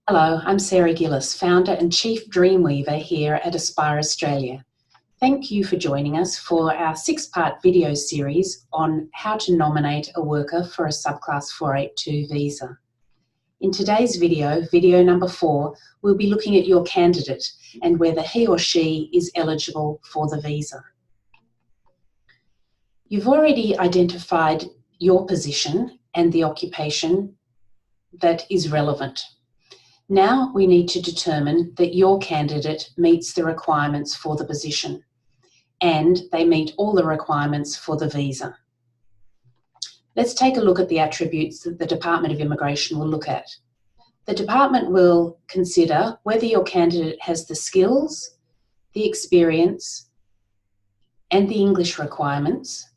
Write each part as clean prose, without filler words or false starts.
Hello, I'm Sarah Gillis, founder and chief dreamweaver here at Aspire Australia. Thank you for joining us for our 6-part video series on how to nominate a worker for a subclass 482 visa. In today's video, video number 4, we'll be looking at your candidate and whether he or she is eligible for the visa. You've already identified your position and the occupation that is relevant. Now we need to determine that your candidate meets the requirements for the position and they meet all the requirements for the visa. Let's take a look at the attributes that the Department of Immigration will look at. The department will consider whether your candidate has the skills, the experience, and the English requirements,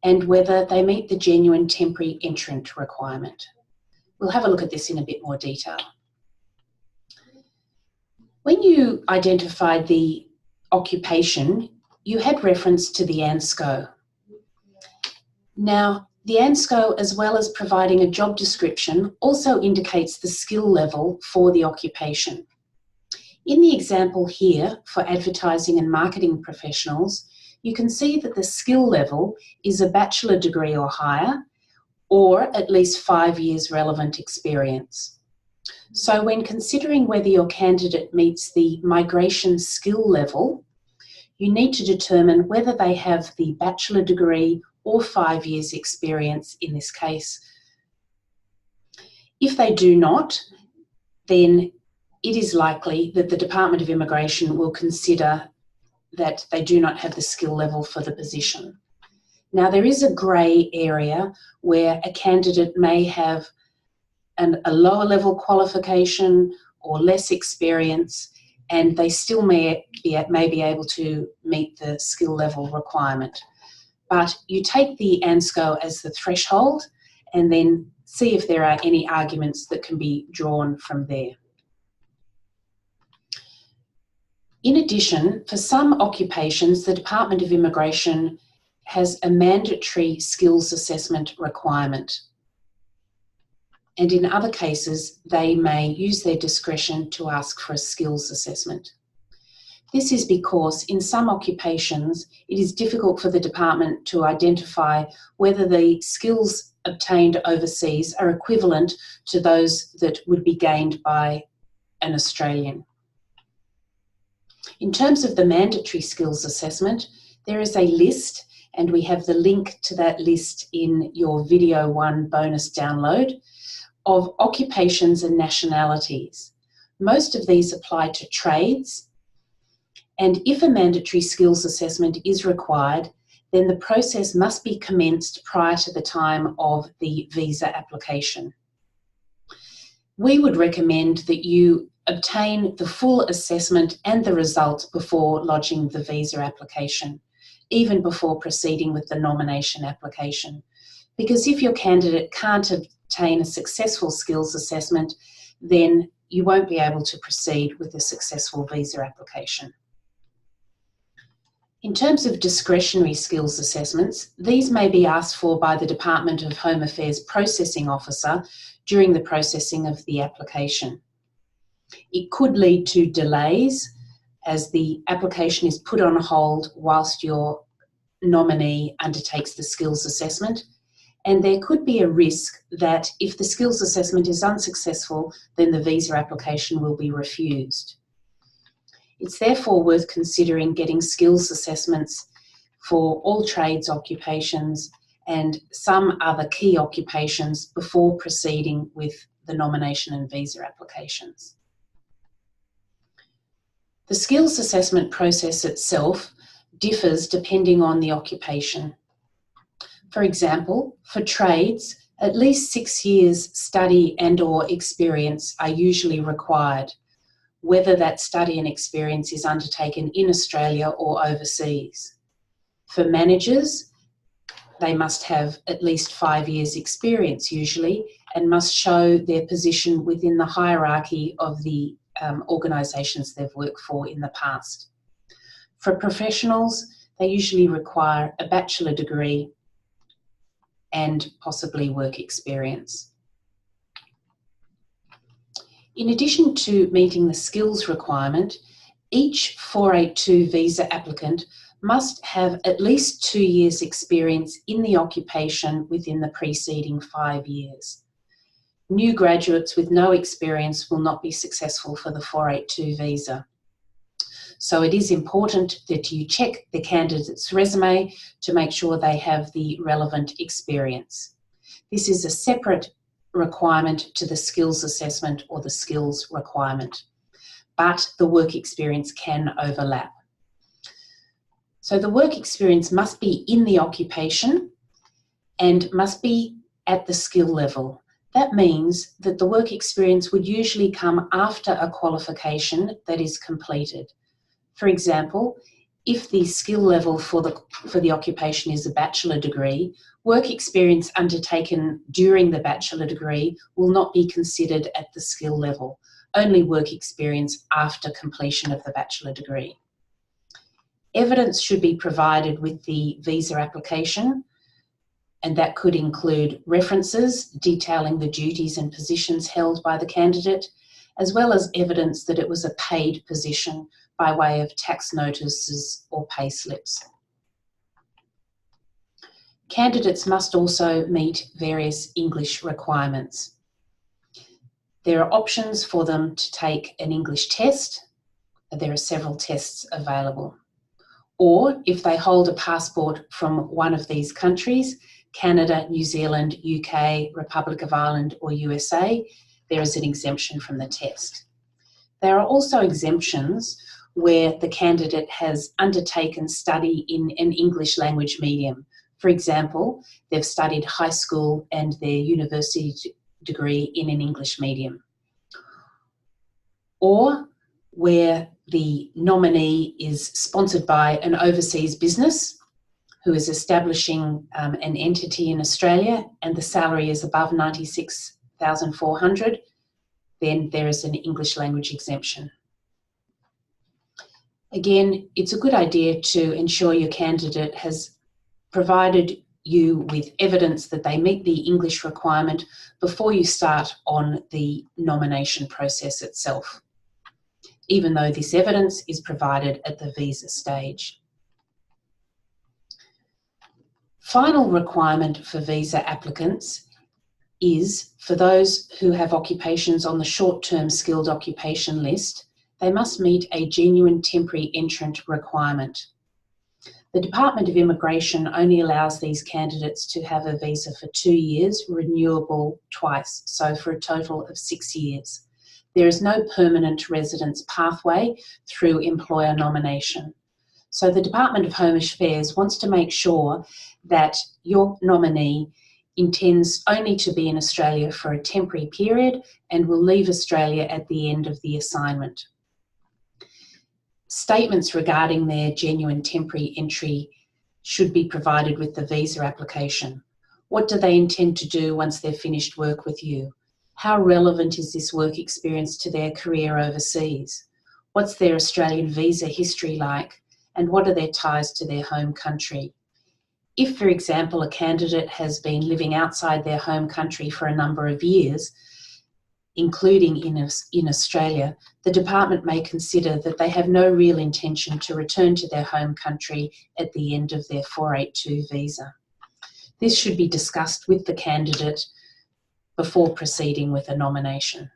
and whether they meet the genuine temporary entrant requirement. We'll have a look at this in a bit more detail. When you identified the occupation, you had reference to the ANSCO. Now, the ANSCO, as well as providing a job description, also indicates the skill level for the occupation. In the example here for advertising and marketing professionals, you can see that the skill level is a bachelor degree or higher, or at least 5 years relevant experience. So when considering whether your candidate meets the migration skill level, you need to determine whether they have the bachelor degree or 5 years experience in this case. If they do not, then it is likely that the Department of Immigration will consider that they do not have the skill level for the position. Now, there is a grey area where a candidate may have a lower level qualification or less experience, and they still may be able to meet the skill level requirement. But you take the ANSCO as the threshold and then see if there are any arguments that can be drawn from there. In addition, for some occupations, the Department of Immigration has a mandatory skills assessment requirement. And in other cases, they may use their discretion to ask for a skills assessment. This is because in some occupations, it is difficult for the department to identify whether the skills obtained overseas are equivalent to those that would be gained by an Australian. In terms of the mandatory skills assessment, there is a list, and we have the link to that list in your Video 1 bonus download, of occupations and nationalities. Most of these apply to trades, and if a mandatory skills assessment is required, then the process must be commenced prior to the time of the visa application. We would recommend that you obtain the full assessment and the result before lodging the visa application, even before proceeding with the nomination application. Because if your candidate can't obtain a successful skills assessment, then you won't be able to proceed with a successful visa application. In terms of discretionary skills assessments, these may be asked for by the Department of Home Affairs Processing Officer during the processing of the application. It could lead to delays as the application is put on hold whilst your nominee undertakes the skills assessment, and there could be a risk that if the skills assessment is unsuccessful, then the visa application will be refused. It's therefore worth considering getting skills assessments for all trades occupations and some other key occupations before proceeding with the nomination and visa applications. The skills assessment process itself differs depending on the occupation. For example, for trades, at least 6 years study and/or experience are usually required, whether that study and experience is undertaken in Australia or overseas. For managers, they must have at least 5 years experience usually and must show their position within the hierarchy of the organisations they've worked for in the past. For professionals, they usually require a bachelor degree and possibly work experience. In addition to meeting the skills requirement, each 482 visa applicant must have at least 2 years' experience in the occupation within the preceding 5 years. New graduates with no experience will not be successful for the 482 visa. So it is important that you check the candidate's resume to make sure they have the relevant experience. This is a separate requirement to the skills assessment or the skills requirement, but the work experience can overlap. So the work experience must be in the occupation and must be at the skill level. That means that the work experience would usually come after a qualification that is completed. For example, if the skill level for the occupation is a bachelor degree, work experience undertaken during the bachelor degree will not be considered at the skill level, only work experience after completion of the bachelor degree. Evidence should be provided with the visa application, and that could include references detailing the duties and positions held by the candidate, as well as evidence that it was a paid position by way of tax notices or pay slips. Candidates must also meet various English requirements. There are options for them to take an English test. There are several tests available. Or if they hold a passport from one of these countries, Canada, New Zealand, UK, Republic of Ireland or USA, there is an exemption from the test. There are also exemptions where the candidate has undertaken study in an English language medium. For example, they've studied high school and their university degree in an English medium. Or where the nominee is sponsored by an overseas business who is establishing an entity in Australia and the salary is above $96,400, then there is an English language exemption. Again, it's a good idea to ensure your candidate has provided you with evidence that they meet the English requirement before you start on the nomination process itself, even though this evidence is provided at the visa stage. Final requirement for visa applicants is for those who have occupations on the short-term skilled occupation list, they must meet a genuine temporary entrant requirement. The Department of Immigration only allows these candidates to have a visa for 2 years, renewable twice, so for a total of 6 years. There is no permanent residence pathway through employer nomination. So the Department of Home Affairs wants to make sure that your nominee intends only to be in Australia for a temporary period and will leave Australia at the end of the assignment. Statements regarding their genuine temporary entry should be provided with the visa application. What do they intend to do once they've finished work with you? How relevant is this work experience to their career overseas? What's their Australian visa history like? And what are their ties to their home country? If, for example, a candidate has been living outside their home country for a number of years, including in Australia, the department may consider that they have no real intention to return to their home country at the end of their 482 visa. This should be discussed with the candidate before proceeding with a nomination.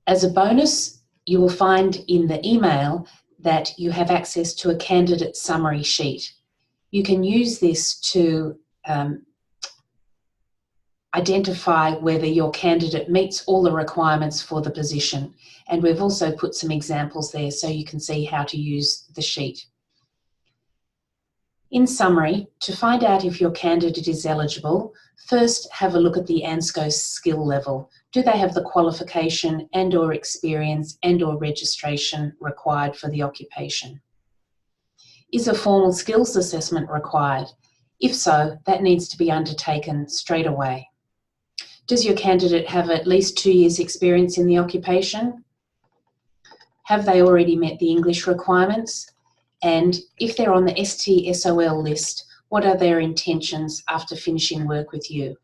As a bonus, you will find in the email that you have access to a candidate summary sheet. You can use this to identify whether your candidate meets all the requirements for the position. And we've also put some examples there so you can see how to use the sheet. In summary, to find out if your candidate is eligible, first have a look at the ANSCO skill level. Do they have the qualification and/or experience and/or registration required for the occupation? Is a formal skills assessment required? If so, that needs to be undertaken straight away. Does your candidate have at least 2 years' experience in the occupation? Have they already met the English requirements? And if they're on the STSOL list, what are their intentions after finishing work with you?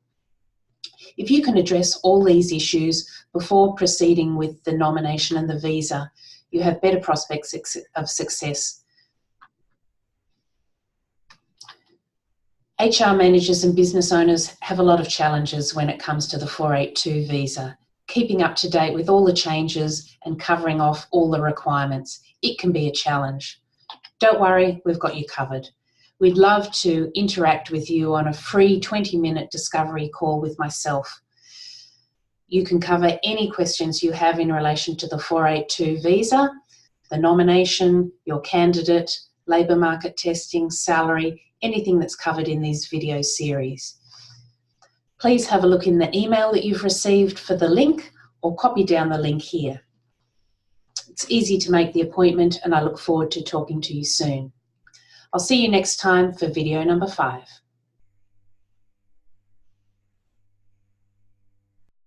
If you can address all these issues before proceeding with the nomination and the visa, you have better prospects of success. HR managers and business owners have a lot of challenges when it comes to the 482 visa. Keeping up to date with all the changes and covering off all the requirements, it can be a challenge. Don't worry, we've got you covered. We'd love to interact with you on a free 20-minute discovery call with myself. You can cover any questions you have in relation to the 482 visa, the nomination, your candidate, labour market testing, salary, anything that's covered in these video series. Please have a look in the email that you've received for the link, or copy down the link here. It's easy to make the appointment, and I look forward to talking to you soon. I'll see you next time for video number 5.